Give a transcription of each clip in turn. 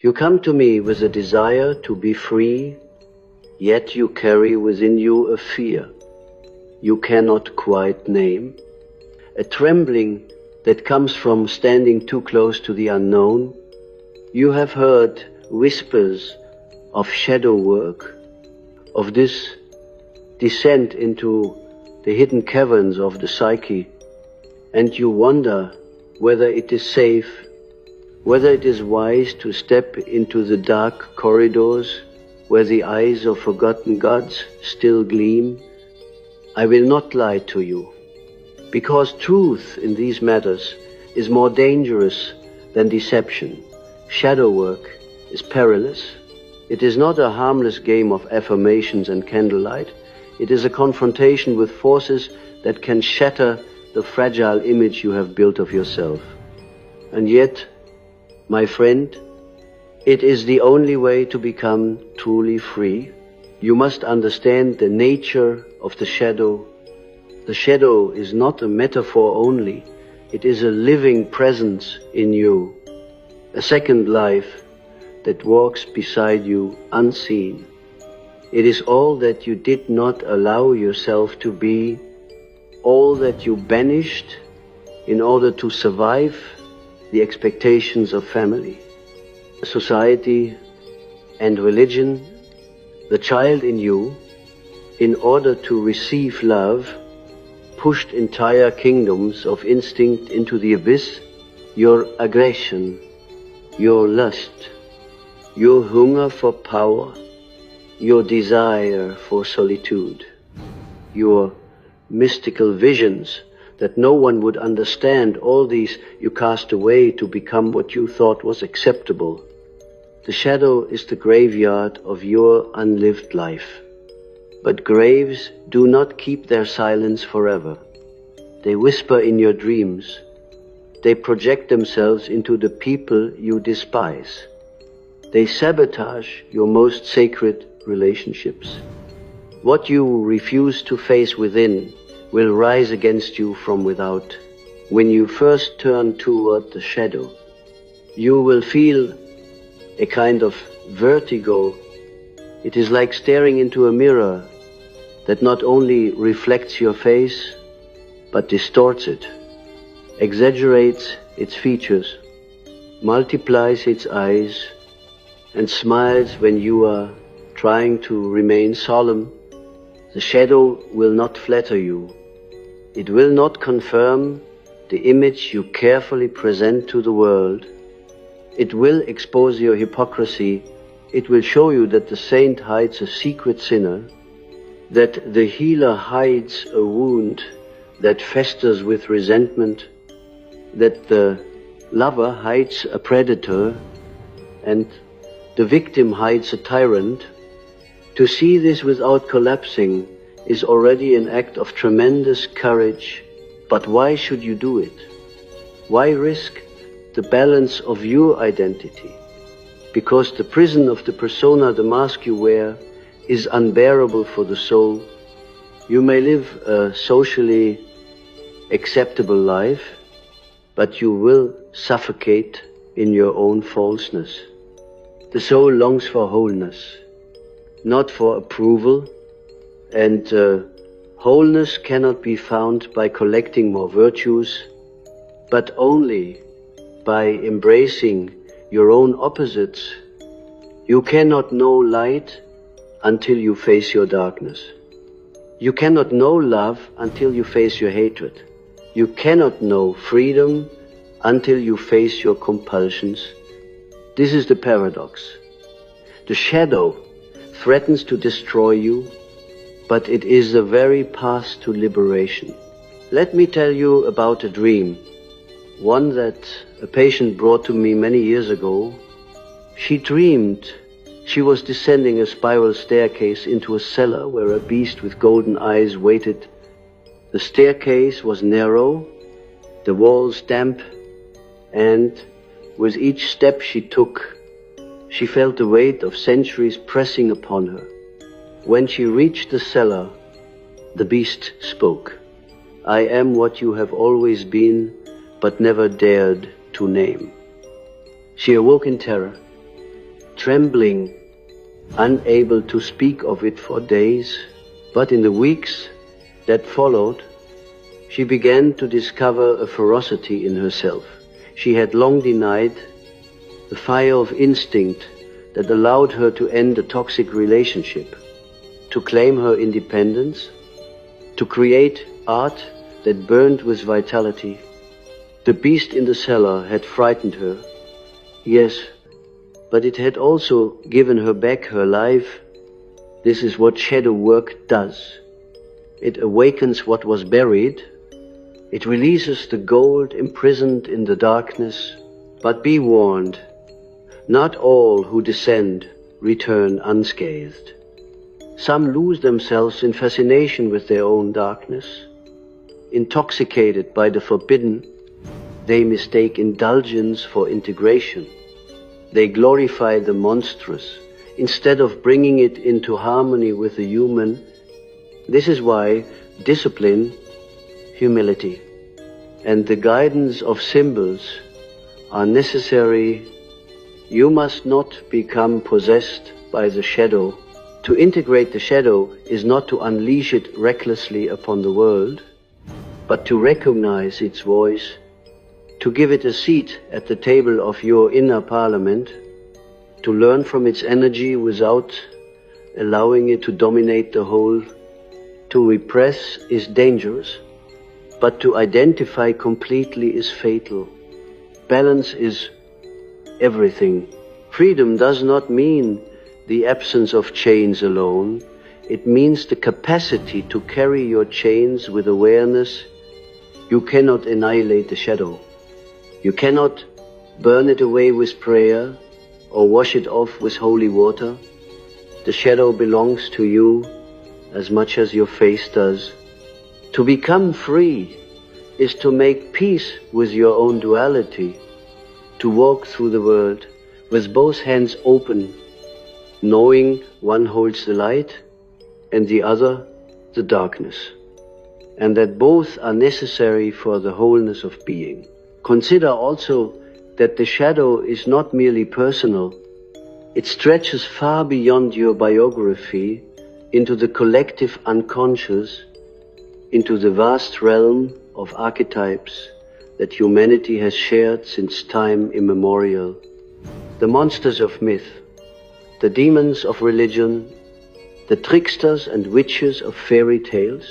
You come to me with a desire to be free, yet you carry within you a fear you cannot quite name, a trembling that comes from standing too close to the unknown. You have heard whispers of shadow work, of this descent into the hidden caverns of the psyche, and you wonder whether it is safe, whether it is wise to step into the dark corridors where the eyes of forgotten gods still gleam. I will not lie to you, because truth in these matters is more dangerous than deception. Shadow work is perilous. It is not a harmless game of affirmations and candlelight. It is a confrontation with forces that can shatter the fragile image you have built of yourself. And yet, my friend, it is the only way to become truly free. You must understand the nature of the shadow. The shadow is not a metaphor only. It is a living presence in you, a second life that walks beside you unseen. It is all that you did not allow yourself to be, all that you banished in order to survive the expectations of family, society, and religion. The child in you, in order to receive love, pushed entire kingdoms of instinct into the abyss. Your aggression, your lust, your hunger for power, your desire for solitude, your mystical visions that no one would understand, all these you cast away to become what you thought was acceptable. The shadow is the graveyard of your unlived life. But graves do not keep their silence forever. They whisper in your dreams. They project themselves into the people you despise. They sabotage your most sacred relationships. What you refuse to face within will rise against you from without. When you first turn toward the shadow, you will feel a kind of vertigo. It is like staring into a mirror that not only reflects your face, but distorts it, exaggerates its features, multiplies its eyes, and smiles when you are trying to remain solemn. The shadow will not flatter you. It will not confirm the image you carefully present to the world. It will expose your hypocrisy. It will show you that the saint hides a secret sinner, that the healer hides a wound that festers with resentment, that the lover hides a predator, and the victim hides a tyrant. To see this without collapsing is already an act of tremendous courage. But why should you do it? Why risk the balance of your identity? Because the prison of the persona, the mask you wear, is unbearable for the soul. You may live a socially acceptable life, but you will suffocate in your own falseness. The soul longs for wholeness, not for approval, and wholeness cannot be found by collecting more virtues, but only by embracing your own opposites. You cannot know light until you face your darkness. You cannot know love until you face your hatred. You cannot know freedom until you face your compulsions. This is the paradox. The shadow threatens to destroy you, but it is the very path to liberation. Let me tell you about a dream, one that a patient brought to me many years ago. She dreamed she was descending a spiral staircase into a cellar where a beast with golden eyes waited. The staircase was narrow, the walls damp, and with each step she took, she felt the weight of centuries pressing upon her. When she reached the cellar, the beast spoke. I am what you have always been, but never dared to name. She awoke in terror. trembling, unable to speak of it for days. But in the weeks that followed, she began to discover a ferocity in herself. She had long denied the fire of instinct that allowed her to end a toxic relationship, to claim her independence, to create art that burned with vitality. The beast in the cellar had frightened her, yes, but it had also given her back her life. This is what shadow work does. It awakens what was buried. It releases the gold imprisoned in the darkness. But be warned, not all who descend return unscathed. Some lose themselves in fascination with their own darkness. Intoxicated by the forbidden, they mistake indulgence for integration. They glorify the monstrous instead of bringing it into harmony with the human. This is why discipline, humility, and the guidance of symbols are necessary. You must not become possessed by the shadow. To integrate the shadow is not to unleash it recklessly upon the world, but to recognize its voice, to give it a seat at the table of your inner parliament, to learn from its energy without allowing it to dominate the whole. To repress is dangerous, but to identify completely is fatal. Balance is everything. Freedom does not mean the absence of chains alone. It means the capacity to carry your chains with awareness. You cannot annihilate the shadow. You cannot burn it away with prayer or wash it off with holy water. The shadow belongs to you as much as your face does. To become free is to make peace with your own duality, to walk through the world with both hands open, knowing one holds the light and the other the darkness, and that both are necessary for the wholeness of being. Consider also that the shadow is not merely personal. It stretches far beyond your biography into the collective unconscious, into the vast realm of archetypes that humanity has shared since time immemorial. The monsters of myth, the demons of religion, the tricksters and witches of fairy tales.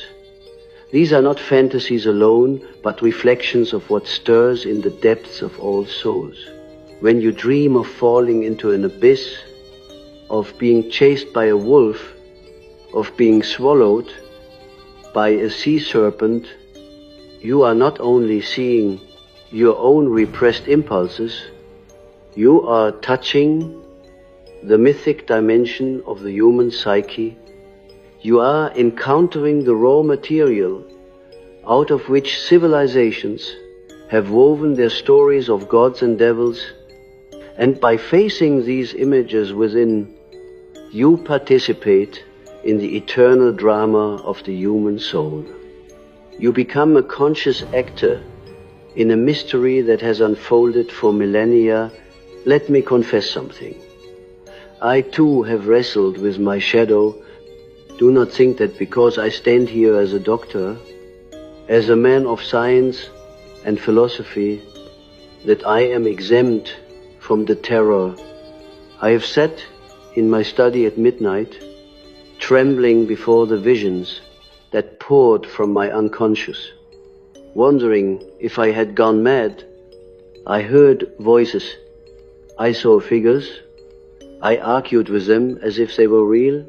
These are not fantasies alone, but reflections of what stirs in the depths of all souls. When you dream of falling into an abyss, of being chased by a wolf, of being swallowed by a sea serpent, you are not only seeing your own repressed impulses, you are touching the mythic dimension of the human psyche. You are encountering the raw material out of which civilizations have woven their stories of gods and devils, and by facing these images within, you participate in the eternal drama of the human soul. You become a conscious actor in a mystery that has unfolded for millennia. Let me confess something. I too have wrestled with my shadow. Do not think that because I stand here as a doctor, as a man of science and philosophy, that I am exempt from the terror. I have sat in my study at midnight, trembling before the visions that poured from my unconscious, wondering if I had gone mad. I heard voices. I saw figures. I argued with them as if they were real.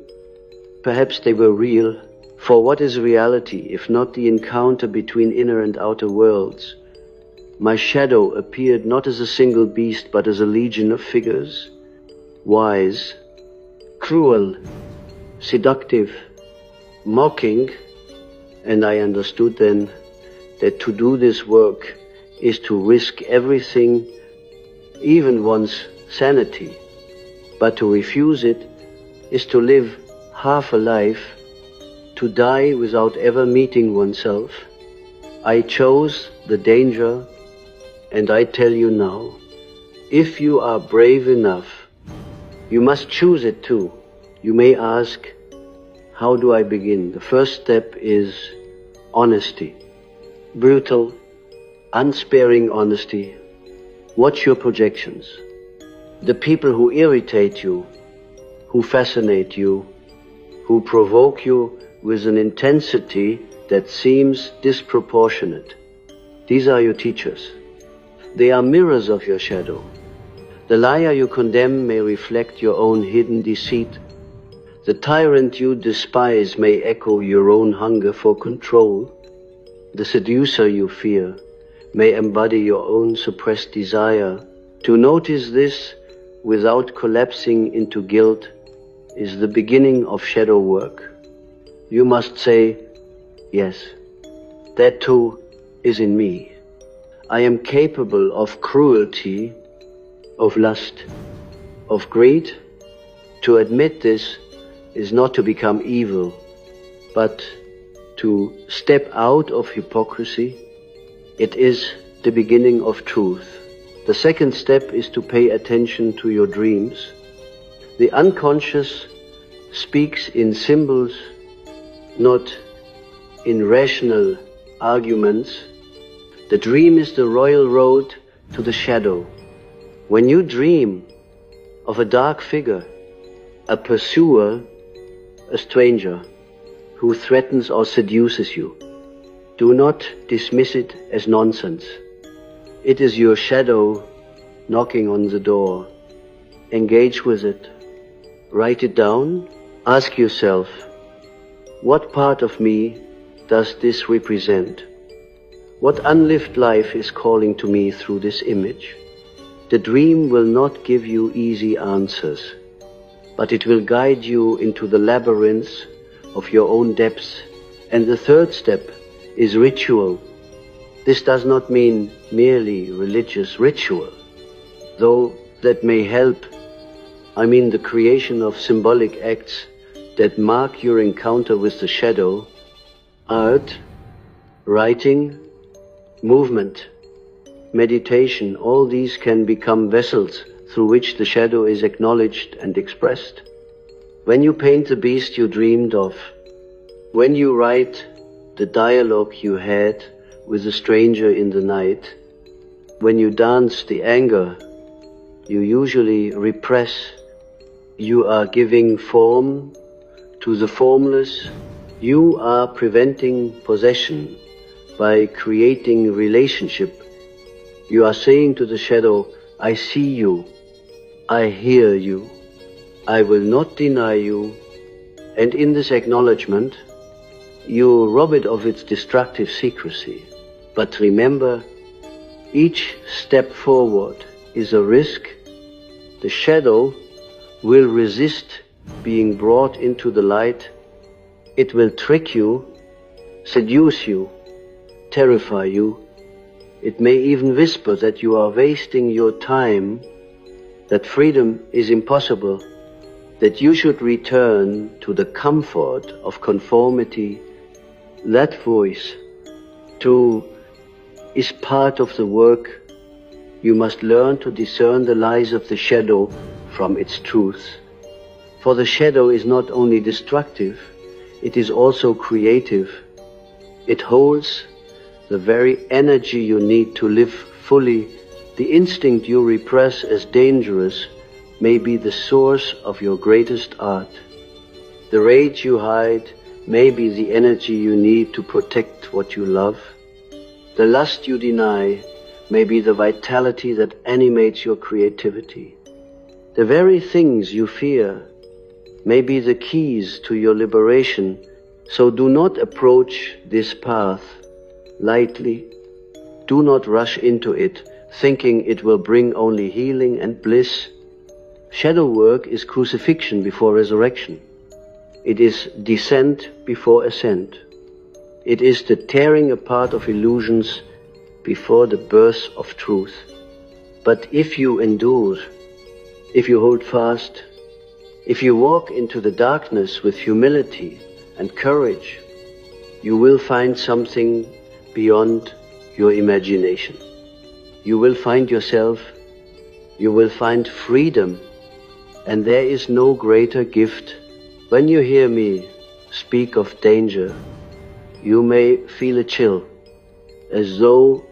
Perhaps they were real, for what is reality if not the encounter between inner and outer worlds? My shadow appeared not as a single beast, but as a legion of figures, wise, cruel, seductive, mocking, and I understood then that to do this work is to risk everything, even one's sanity. But to refuse it is to live half a life, to die without ever meeting oneself. I chose the danger, and I tell you now, if you are brave enough, You must choose it too. You may ask, how do I begin? The first step is honesty. Brutal, unsparing honesty. Watch your projections. The people who irritate you, who fascinate you, who provoke you with an intensity that seems disproportionate. These are your teachers. They are mirrors of your shadow. The liar you condemn may reflect your own hidden deceit. The tyrant you despise may echo your own hunger for control. The seducer you fear may embody your own suppressed desire. To notice this without collapsing into guilt is the beginning of shadow work. You must say, yes, that too is in me. I am capable of cruelty, of lust, of greed. To admit this is not to become evil, but to step out of hypocrisy. It is the beginning of truth. The second step is to pay attention to your dreams. The unconscious speaks in symbols, not in rational arguments. The dream is the royal road to the shadow. When you dream of a dark figure, a pursuer, a stranger who threatens or seduces you, do not dismiss it as nonsense. It is your shadow knocking on the door. Engage with it. Write it down. Ask yourself, what part of me does this represent? What unlived life is calling to me through this image? The dream will not give you easy answers, but it will guide you into the labyrinths of your own depths. And the third step is ritual. This does not mean merely religious ritual, though that may help. I mean the creation of symbolic acts that mark your encounter with the shadow. Art, writing, movement, meditation, all these can become vessels through which the shadow is acknowledged and expressed. When you paint the beast you dreamed of, when you write the dialogue you had with a stranger in the night, when you dance the anger you usually repress, you are giving form to the formless. You are preventing possession by creating relationship. You are saying to the shadow, I see you, I hear you, I will not deny you. And in this acknowledgement, you rob it of its destructive secrecy. But remember, each step forward is a risk. The shadow will resist being brought into the light. It will trick you, seduce you, terrify you. It may even whisper that you are wasting your time, that freedom is impossible, that you should return to the comfort of conformity. That voice, too, is part of the work. You must learn to discern the lies of the shadow from its truth. For the shadow is not only destructive, it is also creative. It holds the very energy you need to live fully. The instinct you repress as dangerous may be the source of your greatest art. The rage you hide may be the energy you need to protect what you love. The lust you deny may be the vitality that animates your creativity. The very things you fear may be the keys to your liberation. So do not approach this path lightly. Do not rush into it, thinking it will bring only healing and bliss. Shadow work is crucifixion before resurrection. It is descent before ascent. It is the tearing apart of illusions before the birth of truth. But if you endure, if you hold fast, if you walk into the darkness with humility and courage, you will find something beyond your imagination. You will find yourself, you will find freedom, And there is no greater gift. When you hear me speak of danger, you may feel a chill, as though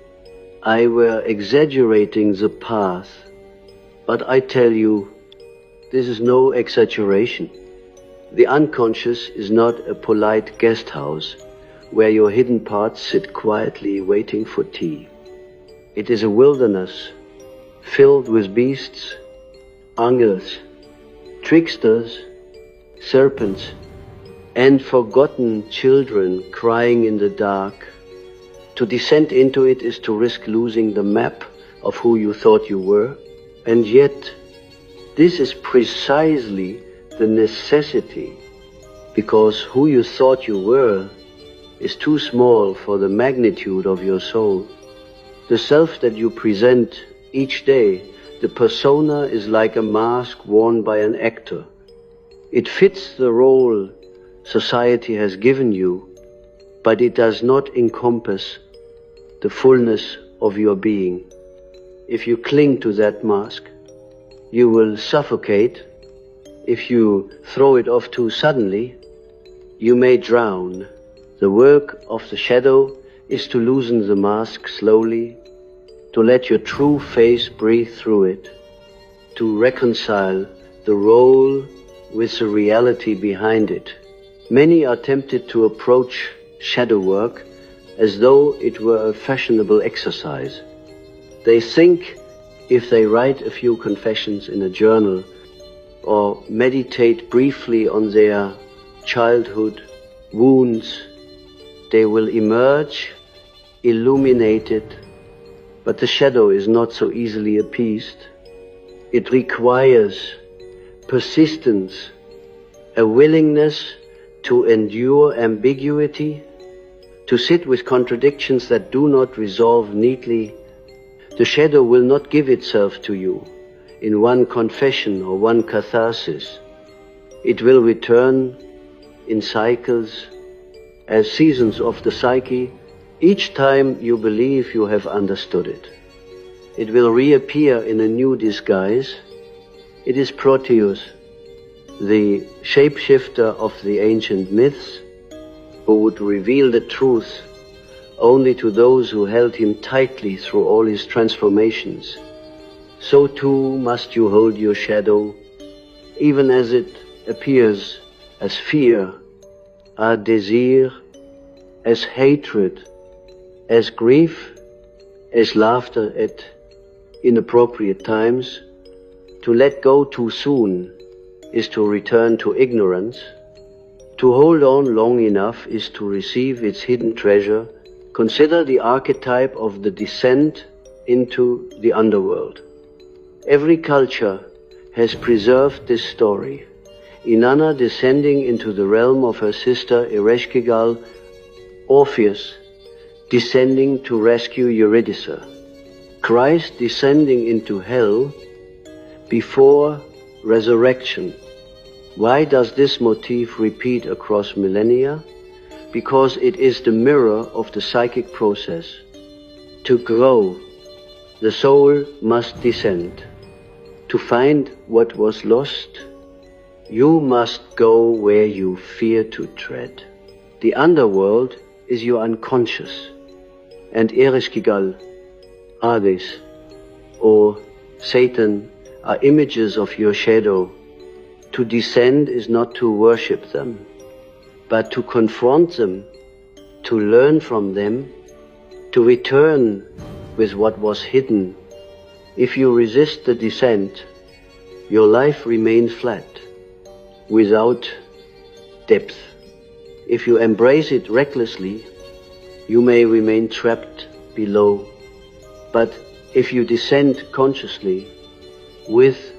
I were exaggerating the path. But I tell you, this is no exaggeration. The unconscious is not a polite guest house where your hidden parts sit quietly waiting for tea. It is a wilderness filled with beasts, angels, tricksters, serpents, and forgotten children crying in the dark. To descend into it is to risk losing the map of who you thought you were, and yet this is precisely the necessity, because who you thought you were is too small for the magnitude of your soul. The self that you present each day, the persona, is like a mask worn by an actor. It fits the role society has given you, but it does not encompass the fullness of your being. If you cling to that mask, you will suffocate. If you throw it off too suddenly, you may drown. The work of the shadow is to loosen the mask slowly, to let your true face breathe through it, to reconcile the role with the reality behind it. Many are tempted to approach shadow work as though it were a fashionable exercise. They think if they write a few confessions in a journal or meditate briefly on their childhood wounds, they will emerge illuminated. But the shadow is not so easily appeased. It requires persistence, a willingness to endure ambiguity, to sit with contradictions that do not resolve neatly. The shadow will not give itself to you in one confession or one catharsis. It will return in cycles, as seasons of the psyche, each time you believe you have understood it. It will reappear in a new disguise. It is Proteus, the shapeshifter of the ancient myths, who would reveal the truth only to those who held him tightly through all his transformations. So too must you hold your shadow, even as it appears as fear, as désir, as hatred, as grief, as laughter at inappropriate times. To let go too soon is to return to ignorance. To hold on long enough is to receive its hidden treasure. Consider the archetype of the descent into the underworld. Every culture has preserved this story. Inanna descending into the realm of her sister Ereshkigal, Orpheus descending to rescue Eurydice, Christ descending into hell before resurrection. Why does this motif repeat across millennia? Because it is the mirror of the psychic process. To grow, the soul must descend. To find what was lost, you must go where you fear to tread. The underworld is your unconscious, and Ereshkigal, Hades, or Satan are images of your shadow. To descend is not to worship them, but to confront them, to learn from them, to return with what was hidden. If you resist the descent, your life remains flat, without depth. If you embrace it recklessly, you may remain trapped below. But if you descend consciously, with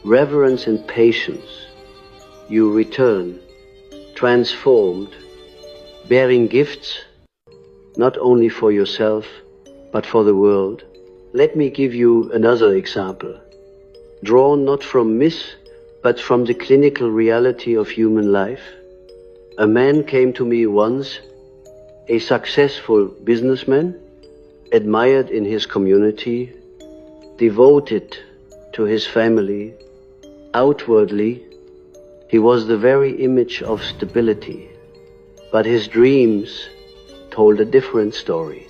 reverence and patience, you return, transformed, bearing gifts, not only for yourself, but for the world. Let me give you another example, drawn not from myth, but from the clinical reality of human life. A man came to me once, a successful businessman, admired in his community, devoted to his family, Outwardly, he was the very image of stability, but his dreams told a different story.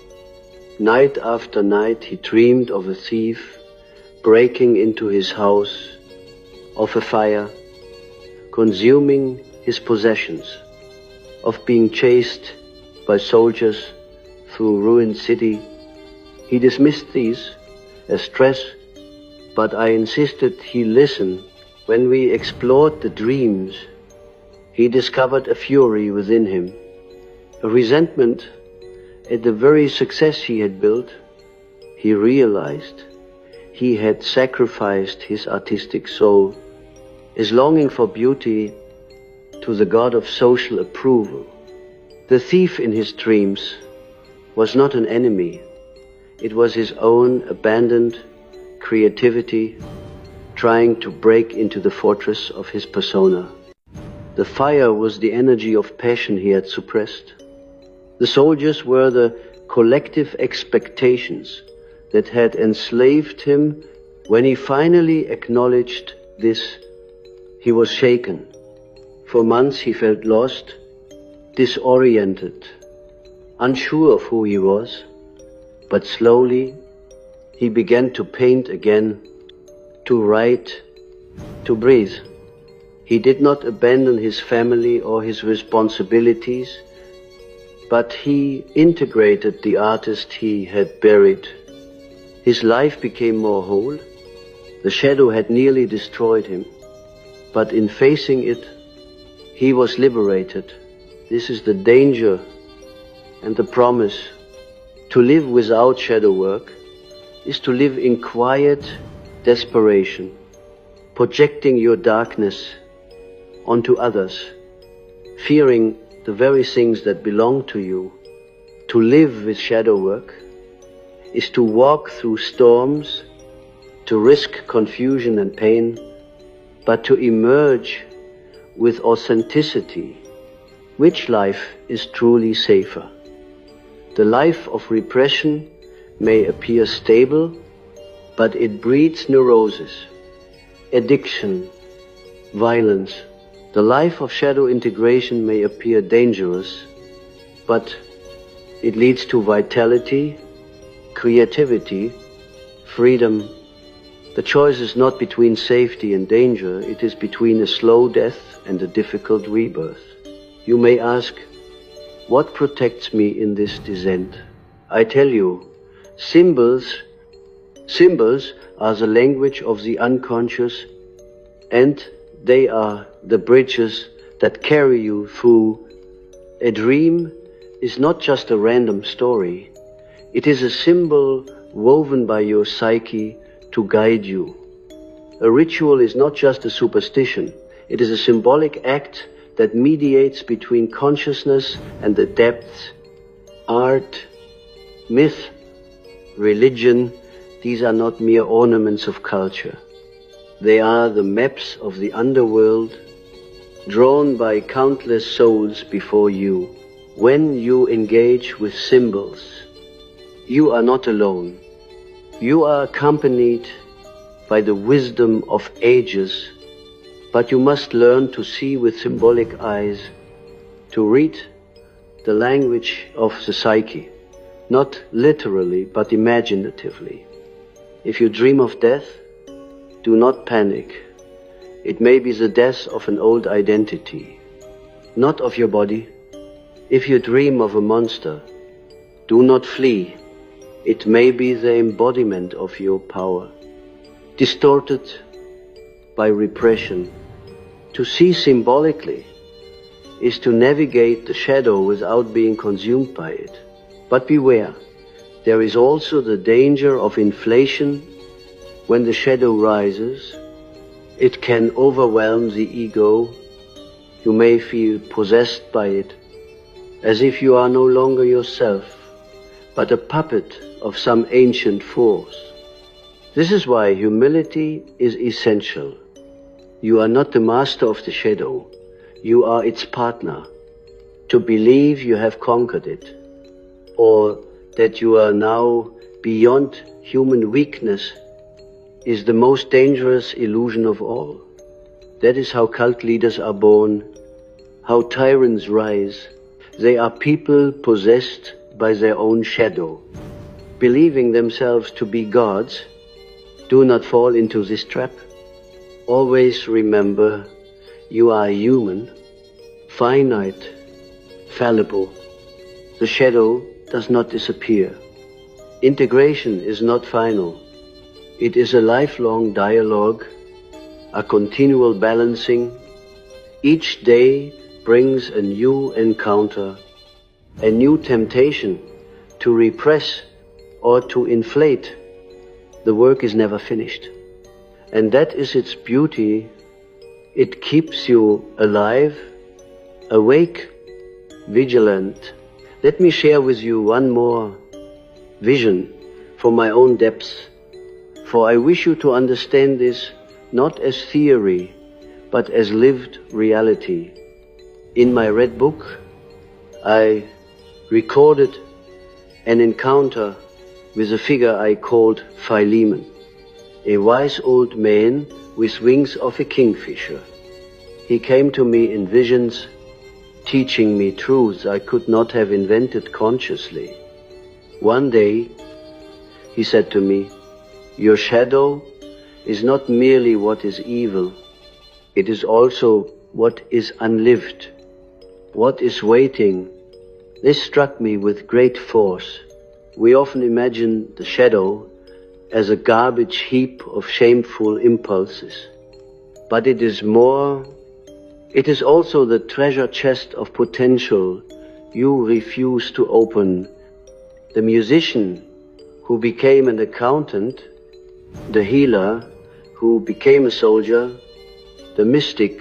Night after night he dreamed of a thief breaking into his house, of a fire, consuming his possessions, of being chased by soldiers through ruined city. He dismissed these as stress, but I insisted he listen. When we explored the dreams, he discovered a fury within him, a resentment at the very success he had built. He realized he had sacrificed his artistic soul, his longing for beauty, to the god of social approval. The thief in his dreams was not an enemy. It was his own abandoned creativity trying to break into the fortress of his persona. The fire was the energy of passion he had suppressed. The soldiers were the collective expectations that had enslaved him. When he finally acknowledged this, he was shaken. For months he felt lost, disoriented, unsure of who he was, but slowly he began to paint again, to write, to breathe. He did not abandon his family or his responsibilities, but he integrated the artist he had buried. His life became more whole. The shadow had nearly destroyed him, but in facing it, he was liberated. This is the danger and the promise. To live without shadow work is to live in quiet desperation, projecting your darkness onto others, fearing the very things that belong to you. To live with shadow work is to walk through storms, to risk confusion and pain, but to emerge with authenticity. Which life is truly safer? The life of repression may appear stable, but it breeds neurosis, addiction, violence. The life of shadow integration may appear dangerous, but it leads to vitality, creativity, freedom. The choice is not between safety and danger, it is between a slow death and a difficult rebirth. You may ask, what protects me in this descent? I tell you, symbols are the language of the unconscious, and they are the bridges that carry you through. A dream is not just a random story. It is a symbol woven by your psyche to guide you. A ritual is not just a superstition. It is a symbolic act that mediates between consciousness and the depths. Art, myth, religion, these are not mere ornaments of culture. They are the maps of the underworld, drawn by countless souls before you. When you engage with symbols, you are not alone. You are accompanied by the wisdom of ages, but you must learn to see with symbolic eyes, to read the language of the psyche, not literally, but imaginatively. If you dream of death, do not panic. It may be the death of an old identity, not of your body. If you dream of a monster, do not flee. It may be the embodiment of your power, distorted by repression. To see symbolically is to navigate the shadow without being consumed by it. But beware, there is also the danger of inflation. When the shadow rises, it can overwhelm the ego. You may feel possessed by it, as if you are no longer yourself, but a puppet of some ancient force. This is why humility is essential. You are not the master of the shadow, you are its partner. To believe you have conquered it, or that you are now beyond human weakness, is the most dangerous illusion of all. That is how cult leaders are born, how tyrants rise. They are people possessed by their own shadow, believing themselves to be gods. Do not fall into this trap. Always remember, you are human, finite, fallible. The shadow does not disappear. Integration is not final. It is a lifelong dialogue, a continual balancing. Each day brings a new encounter, a new temptation to repress or to inflate. The work is never finished. And that is its beauty. It keeps you alive, awake, vigilant. Let me share with you one more vision from my own depths, for I wish you to understand this not as theory, but as lived reality. In my red book, I recorded an encounter with a figure I called Philemon, a wise old man with wings of a kingfisher. He came to me in visions, teaching me truths I could not have invented consciously. One day, he said to me, "Your shadow is not merely what is evil, it is also what is unlived, what is waiting." This struck me with great force. We often imagine the shadow as a garbage heap of shameful impulses. But it is more. It is also the treasure chest of potential you refuse to open. The musician who became an accountant, the healer who became a soldier, the mystic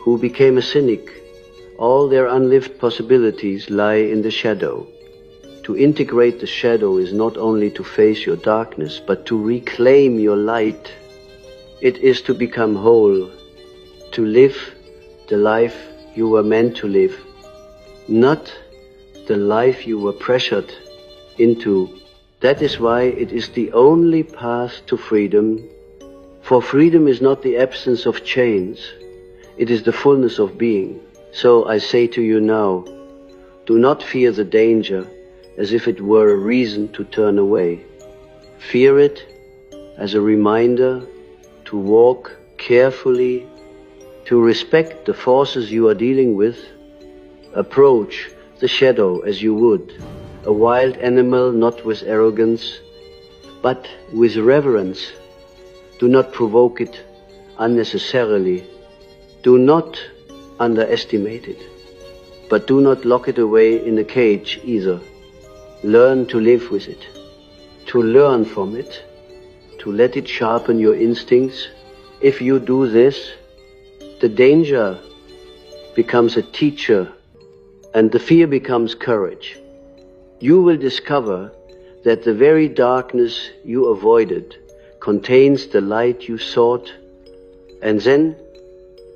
who became a cynic, all their unlived possibilities lie in the shadow. To integrate the shadow is not only to face your darkness, but to reclaim your light. It is to become whole, to live the life you were meant to live, not the life you were pressured into. That is why it is the only path to freedom, for freedom is not the absence of chains, it is the fullness of being. So I say to you now, do not fear the danger as if it were a reason to turn away. Fear it as a reminder to walk carefully, to respect the forces you are dealing with. Approach the shadow as you would a wild animal, not with arrogance, but with reverence. Do not provoke it unnecessarily. Do not underestimate it, but do not lock it away in a cage either. Learn to live with it, to learn from it, to let it sharpen your instincts. If you do this, the danger becomes a teacher and the fear becomes courage. You will discover that the very darkness you avoided contains the light you sought, and then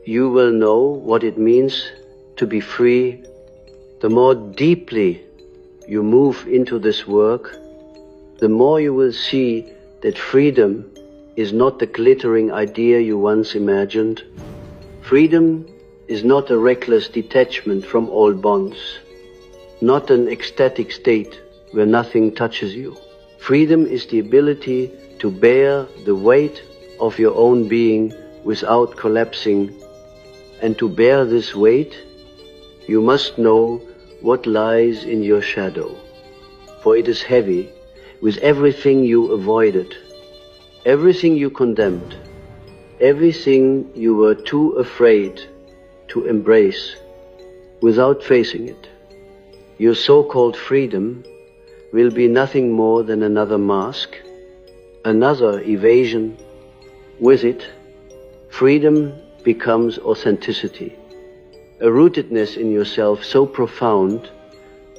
you will know what it means to be free. The more deeply you move into this work, the more you will see that freedom is not the glittering idea you once imagined. Freedom is not a reckless detachment from all bonds, not an ecstatic state where nothing touches you. Freedom is the ability to bear the weight of your own being without collapsing. And to bear this weight, you must know what lies in your shadow, for it is heavy with everything you avoided, everything you condemned, everything you were too afraid to embrace without facing it. Your so-called freedom will be nothing more than another mask, another evasion. With it, freedom becomes authenticity, a rootedness in yourself so profound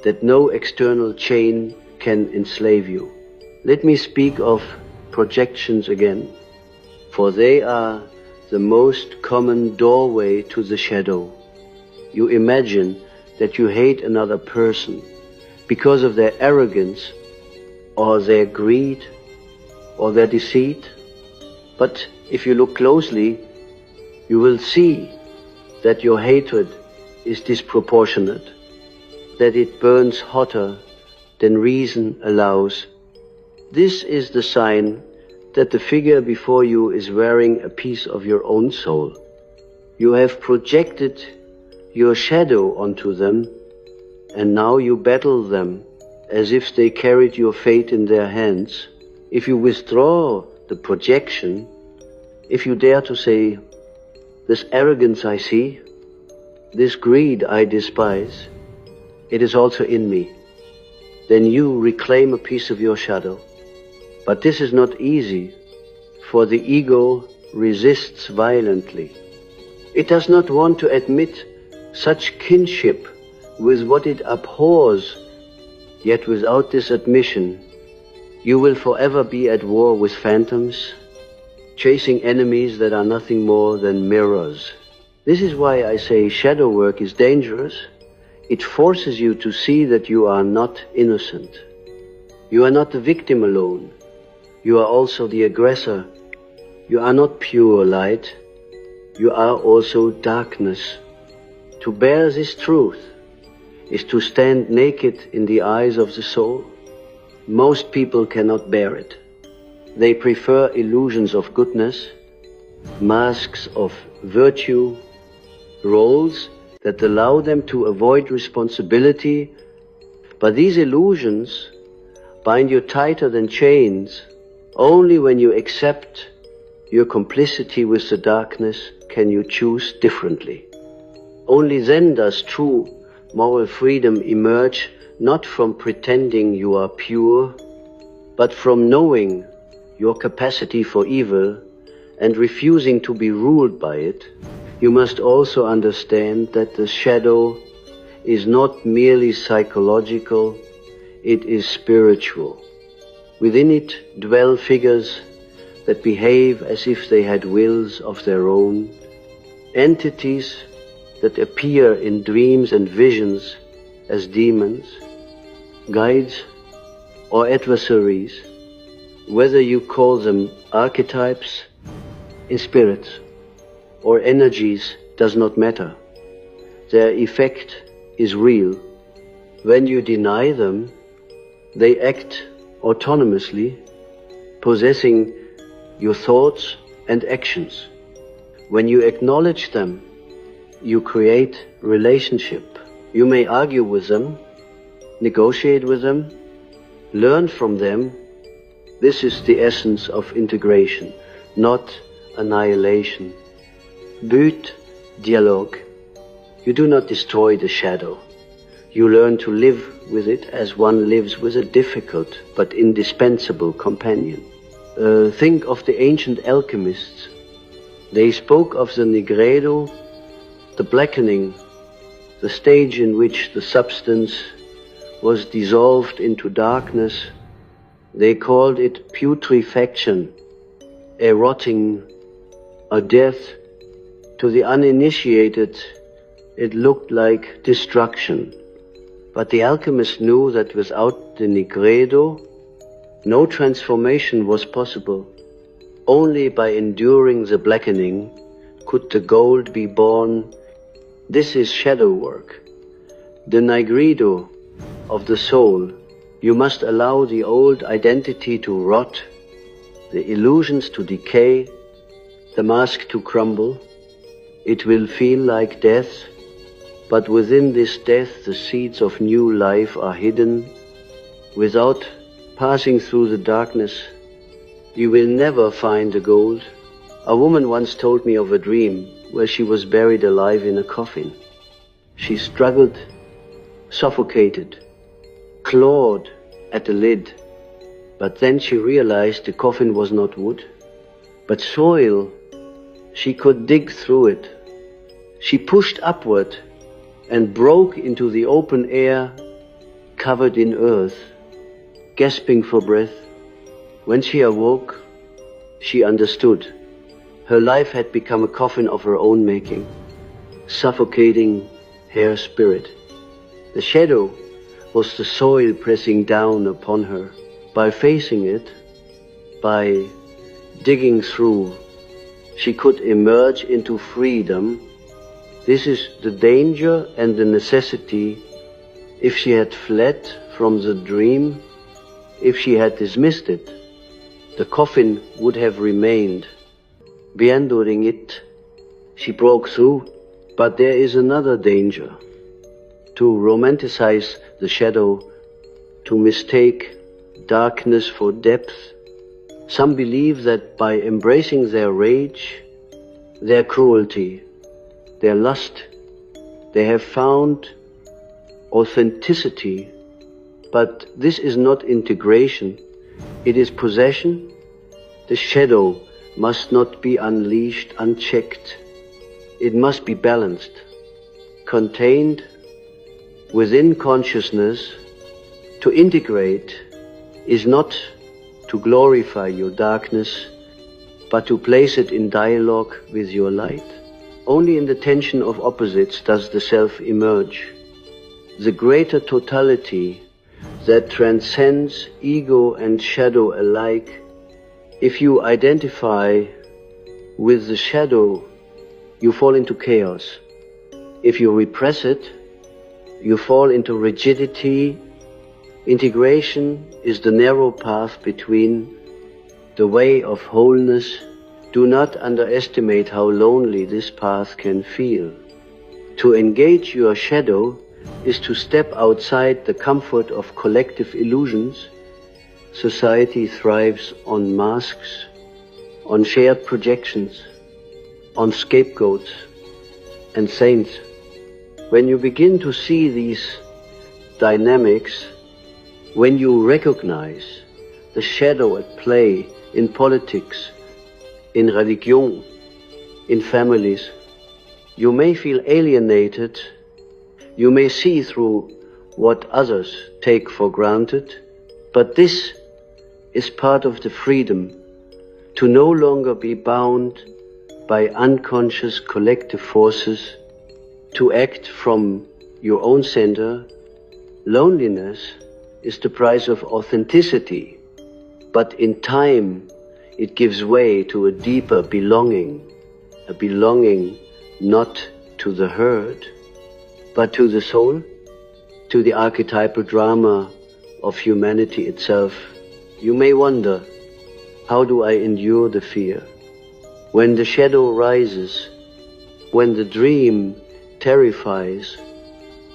that no external chain can enslave you. Let me speak of projections again, for they are the most common doorway to the shadow. You imagine that you hate another person because of their arrogance or their greed or their deceit. But if you look closely, You will see that your hatred is disproportionate, that it burns hotter than reason allows. This is the sign that the figure before you is wearing a piece of your own soul. You have projected your shadow onto them, and now you battle them as if they carried your fate in their hands. If you withdraw the projection, if you dare to say, "This arrogance I see, this greed I despise, it is also in me," then you reclaim a piece of your shadow. But this is not easy, for the ego resists violently. It does not want to admit such kinship with what it abhors, yet without this admission, you will forever be at war with phantoms, chasing enemies that are nothing more than mirrors. This is why I say shadow work is dangerous. It forces you to see that you are not innocent. You are not the victim alone. You are also the aggressor. You are not pure light. You are also darkness. To bear this truth is to stand naked in the eyes of the soul. Most people cannot bear it. They prefer illusions of goodness, masks of virtue, roles that allow them to avoid responsibility. But these illusions bind you tighter than chains. Only when you accept your complicity with the darkness can you choose differently. Only then does true moral freedom emerge, not from pretending you are pure, but from knowing your capacity for evil and refusing to be ruled by it. You must also understand that the shadow is not merely psychological, it is spiritual. Within it dwell figures that behave as if they had wills of their own, entities that appear in dreams and visions as demons, guides or adversaries, whether you call them archetypes, in spirits, or energies does not matter. Their effect is real. When you deny them, they act autonomously, possessing your thoughts and actions. When you acknowledge them, you create relationship. You may argue with them, negotiate with them, learn from them. This is the essence of integration, not annihilation. But dialogue. You do not destroy the shadow. You learn to live with it as one lives with a difficult but indispensable companion. Think of the ancient alchemists. They spoke of the nigredo, the blackening, the stage in which the substance was dissolved into darkness. They called it putrefaction, a rotting, a death. To the uninitiated, it looked like destruction. But the alchemist knew that without the nigredo, no transformation was possible. Only by enduring the blackening could the gold be born. This is shadow work. The nigredo of the soul. You must allow the old identity to rot, the illusions to decay, the mask to crumble. It will feel like death, but within this death the seeds of new life are hidden. Without passing through the darkness, you will never find the gold. A woman once told me of a dream where she was buried alive in a coffin. She struggled, suffocated, clawed at the lid, but then she realized the coffin was not wood, but soil. She could dig through it. She pushed upward and broke into the open air, covered in earth, gasping for breath. When she awoke, she understood. Her life had become a coffin of her own making, suffocating her spirit. The shadow was the soil pressing down upon her. By facing it, by digging through, she could emerge into freedom. This is the danger and the necessity. If she had fled from the dream, if she had dismissed it, the coffin would have remained. Bien doing it, she broke through. But there is another danger: to romanticize the shadow, to mistake darkness for depth. Some believe that by embracing their rage, their cruelty, their lust, they have found authenticity. But this is not integration, it is possession. The shadow must not be unleashed unchecked. It must be balanced, contained within consciousness. To integrate is not to glorify your darkness, but to place it in dialogue with your light. Only in the tension of opposites does the self emerge. The greater totality that transcends ego and shadow alike. If you identify with the shadow, you fall into chaos. If you repress it, you fall into rigidity. Integration is the narrow path between, the way of wholeness. Do not underestimate how lonely this path can feel. To engage your shadow is to step outside the comfort of collective illusions. Society thrives on masks, on shared projections, on scapegoats and saints. When you begin to see these dynamics, when you recognize the shadow at play in politics, in religion, in families, you may feel alienated. You may see through what others take for granted, but this is part of the freedom to no longer be bound by unconscious collective forces, to act from your own center. Loneliness is the price of authenticity, but in time it gives way to a deeper belonging, a belonging not to the herd, but to the soul, to the archetypal drama of humanity itself. You may wonder, how do I endure the fear? When the shadow rises, when the dream terrifies,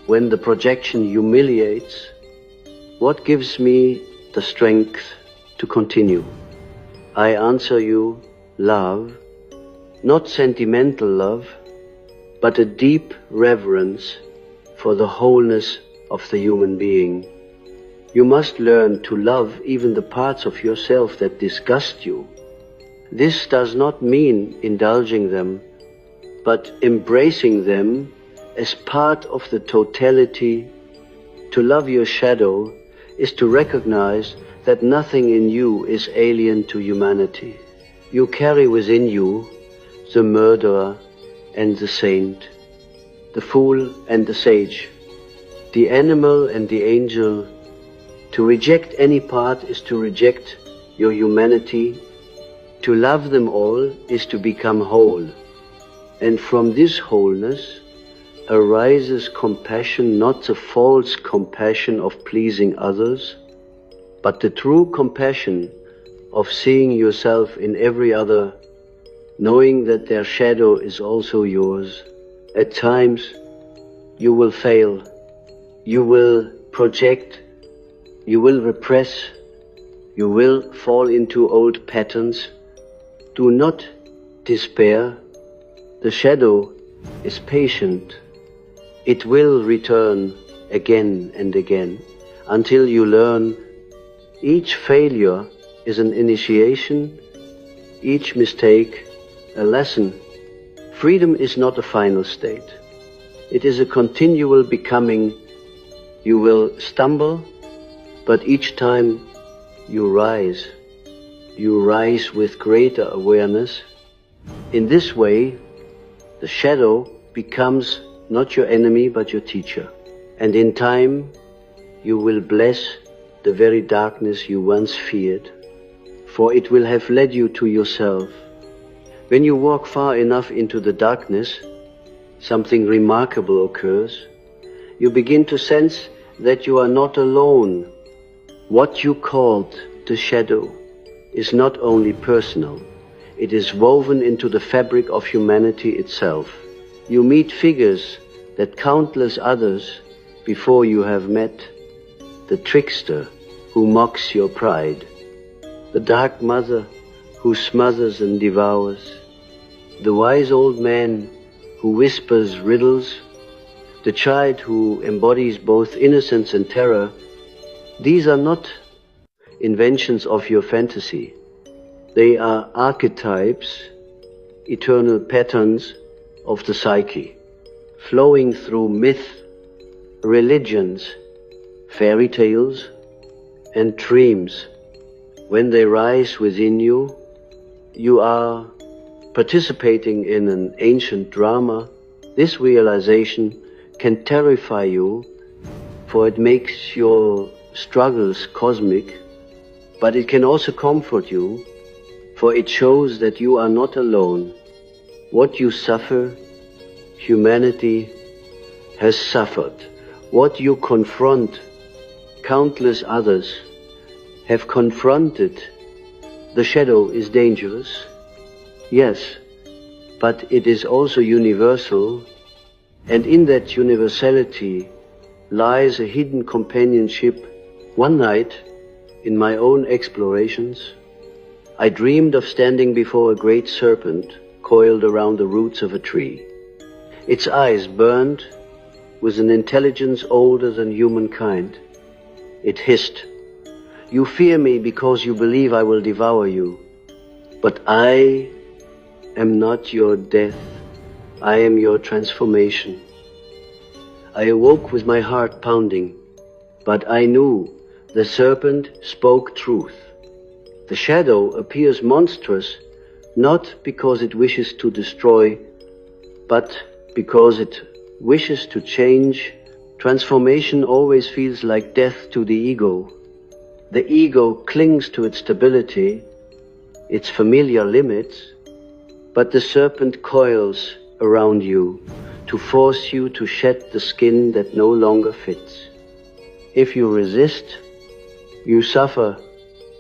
when the projection humiliates, what gives me the strength to continue? I answer you, love, not sentimental love, but a deep reverence for the wholeness of the human being. You must learn to love even the parts of yourself that disgust you. This does not mean indulging them, but embracing them as part of the totality. To love your shadow is to recognize that nothing in you is alien to humanity. You carry within you the murderer and the saint, the fool and the sage, the animal and the angel. To reject any part is to reject your humanity. To love them all is to become whole. And from this wholeness arises compassion, not the false compassion of pleasing others, but the true compassion of seeing yourself in every other, knowing that their shadow is also yours. At times you will fail, you will project, you will repress, you will fall into old patterns. Do not despair. The shadow is patient. It will return again and again until you learn each failure is an initiation, each mistake a lesson. Freedom is not a final state. It is a continual becoming. You will stumble, but each time you rise with greater awareness. In this way, the shadow becomes not your enemy, but your teacher. And in time, you will bless the very darkness you once feared, for it will have led you to yourself. When you walk far enough into the darkness, something remarkable occurs. You begin to sense that you are not alone. What you called the shadow is not only personal, it is woven into the fabric of humanity itself. You meet figures that countless others before you have met: the trickster who mocks your pride, the dark mother who smothers and devours, the wise old man who whispers riddles, the child who embodies both innocence and terror. These are not inventions of your fantasy. They are archetypes, eternal patterns of the psyche, flowing through myth, religions, fairy tales, and dreams. When they rise within you, you are participating in an ancient drama. This realization can terrify you, for it makes your struggles cosmic, but it can also comfort you, for it shows that you are not alone. What you suffer, humanity has suffered. What you confront, countless others have confronted. The shadow is dangerous, yes, but it is also universal, and in that universality lies a hidden companionship. One night, in my own explorations, I dreamed of standing before a great serpent coiled around the roots of a tree. Its eyes burned with an intelligence older than humankind. It hissed, "You fear me because you believe I will devour you. But I am not your death. I am your transformation." I awoke with my heart pounding, but I knew the serpent spoke truth. The shadow appears monstrous, not because it wishes to destroy, but because it wishes to change. Transformation always feels like death to the ego. The ego clings to its stability, its familiar limits, but the serpent coils around you to force you to shed the skin that no longer fits. If you resist, you suffer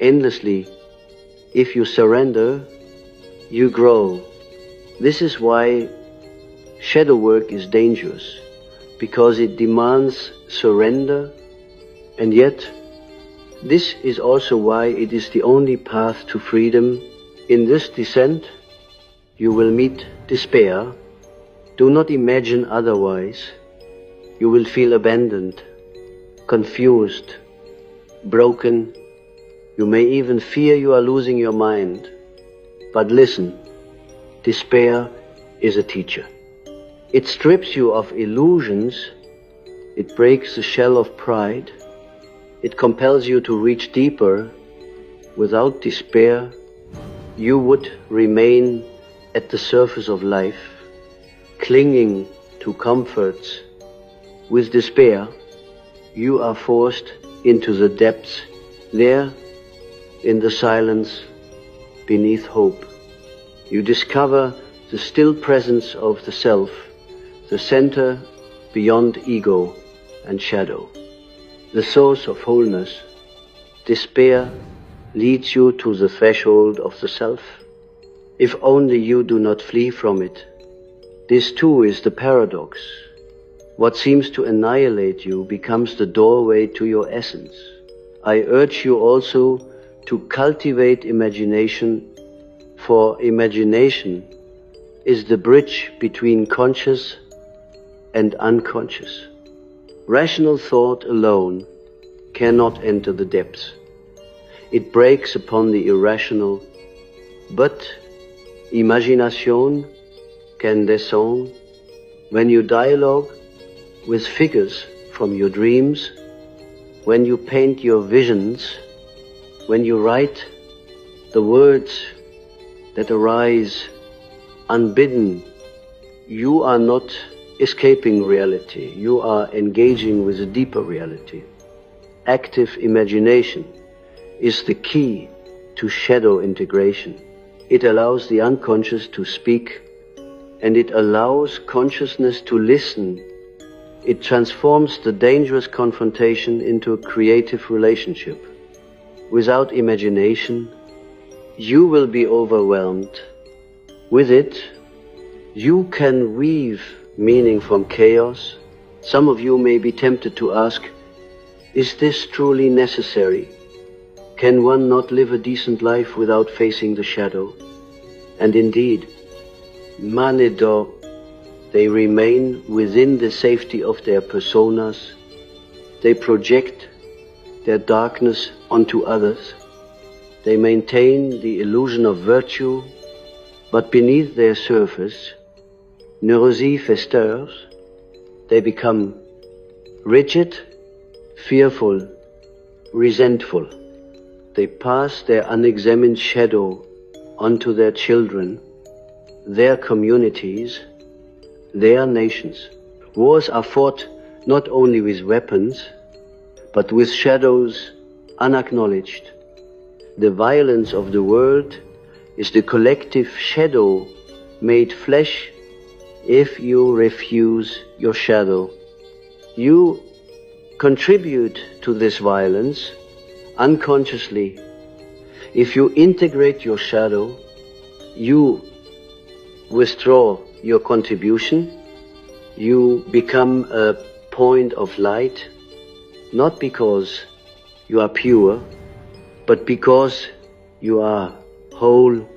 endlessly. If you surrender, you grow. This is why shadow work is dangerous, because it demands surrender, and yet this is also why it is the only path to freedom. In this descent, you will meet despair. Do not imagine otherwise. You will feel abandoned, confused, broken. You may even fear you are losing your mind. But listen, despair is a teacher. It strips you of illusions. It breaks the shell of pride. It compels you to reach deeper. Without despair, you would remain at the surface of life, clinging to comforts. With despair, you are forced into the depths, there, in the silence, beneath hope. You discover the still presence of the self, the center beyond ego and shadow, the source of wholeness. Despair leads you to the threshold of the self, if only you do not flee from it. This too is the paradox. What seems to annihilate you becomes the doorway to your essence. I urge you also to cultivate imagination, for imagination is the bridge between conscious and unconscious. Rational thought alone cannot enter the depths. It breaks upon the irrational, but imagination can descend. When you dialogue with figures from your dreams, when you paint your visions, when you write the words that arise unbidden, you are not escaping reality. You are engaging with a deeper reality. Active imagination is the key to shadow integration. It allows the unconscious to speak, and it allows consciousness to listen. It transforms the dangerous confrontation into a creative relationship. Without imagination, you will be overwhelmed. With it, you can weave meaning from chaos. Some of you may be tempted to ask, is this truly necessary? Can one not live a decent life without facing the shadow? And indeed, Manedo, they remain within the safety of their personas. They project their darkness onto others. They maintain the illusion of virtue, but beneath their surface, neurosis festers, they become rigid, fearful, resentful. They pass their unexamined shadow onto their children, their communities, their nations. Wars are fought not only with weapons, but with shadows unacknowledged. The violence of the world is the collective shadow made flesh. If you refuse your shadow, you contribute to this violence unconsciously. If you integrate your shadow, you withdraw your contribution, you become a point of light, not because you are pure, but because you are whole.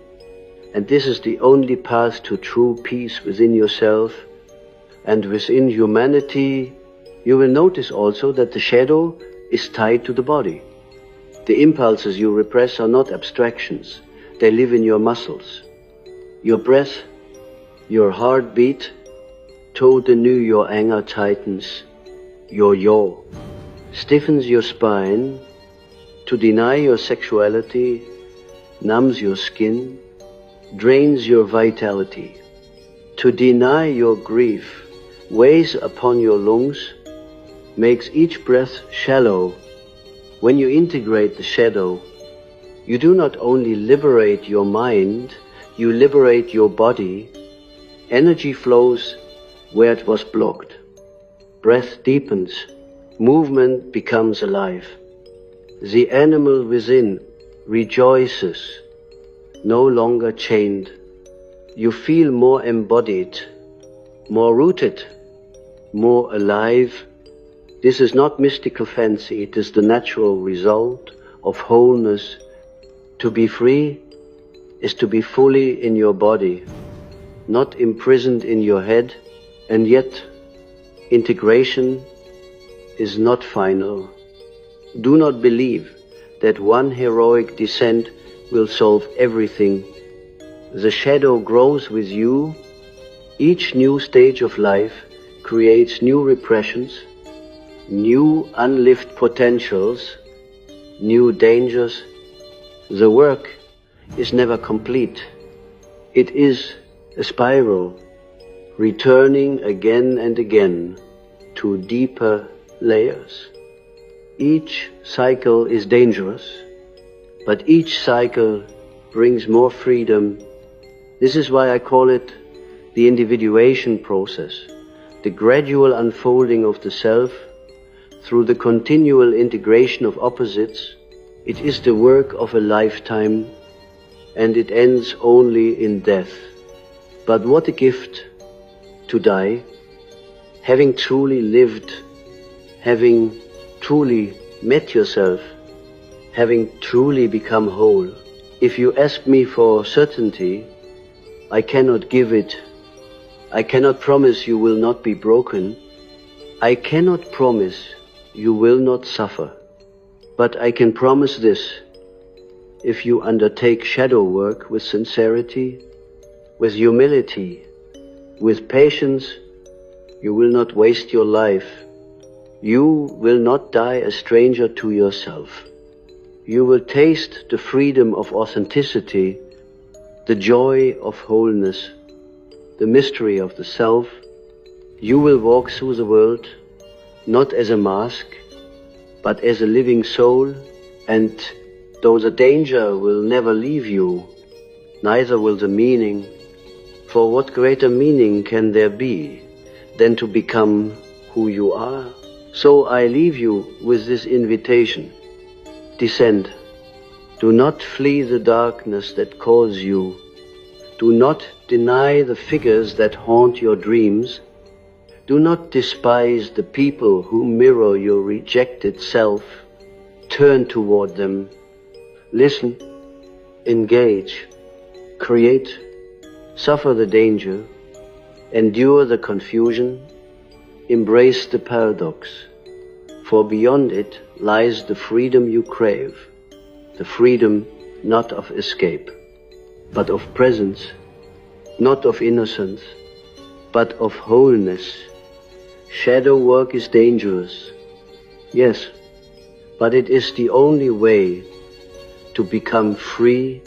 And this is the only path to true peace within yourself and within humanity. You will notice also that the shadow is tied to the body. The impulses you repress are not abstractions. They live in your muscles. Your breath, your heartbeat, told anew your anger tightens, your yaw stiffens your spine. To deny your sexuality numbs your skin, drains your vitality. To deny your grief weighs upon your lungs, makes each breath shallow. When you integrate the shadow, you do not only liberate your mind, you liberate your body. Energy flows where it was blocked. Breath deepens, movement becomes alive. The animal within rejoices, no longer chained. You feel more embodied, more rooted, more alive. This is not mystical fancy, it is the natural result of wholeness. To be free is to be fully in your body, not imprisoned in your head, and yet integration is not final. Do not believe that one heroic descent will solve everything. The shadow grows with you. Each new stage of life creates new repressions, new unlived potentials, new dangers. The work is never complete. It is a spiral, returning again and again to deeper layers. Each cycle is dangerous, but each cycle brings more freedom. This is why I call it the individuation process, the gradual unfolding of the self through the continual integration of opposites. It is the work of a lifetime, and it ends only in death. But what a gift to die, having truly lived, having truly met yourself, having truly become whole. If you ask me for certainty, I cannot give it. I cannot promise you will not be broken. I cannot promise you will not suffer. But I can promise this: if you undertake shadow work with sincerity, with humility, with patience, you will not waste your life. You will not die a stranger to yourself. You will taste the freedom of authenticity, the joy of wholeness, the mystery of the self. You will walk through the world not as a mask, but as a living soul, and though the danger will never leave you, neither will the meaning, for what greater meaning can there be than to become who you are? So I leave you with this invitation. Descend. Do not flee the darkness that calls you. Do not deny the figures that haunt your dreams. Do not despise the people who mirror your rejected self. Turn toward them. Listen. Engage. Create. Suffer the danger. Endure the confusion. Embrace the paradox. For beyond it lies the freedom you crave. The freedom not of escape, but of presence, not of innocence, but of wholeness. Shadow work is dangerous, yes, but it is the only way to become free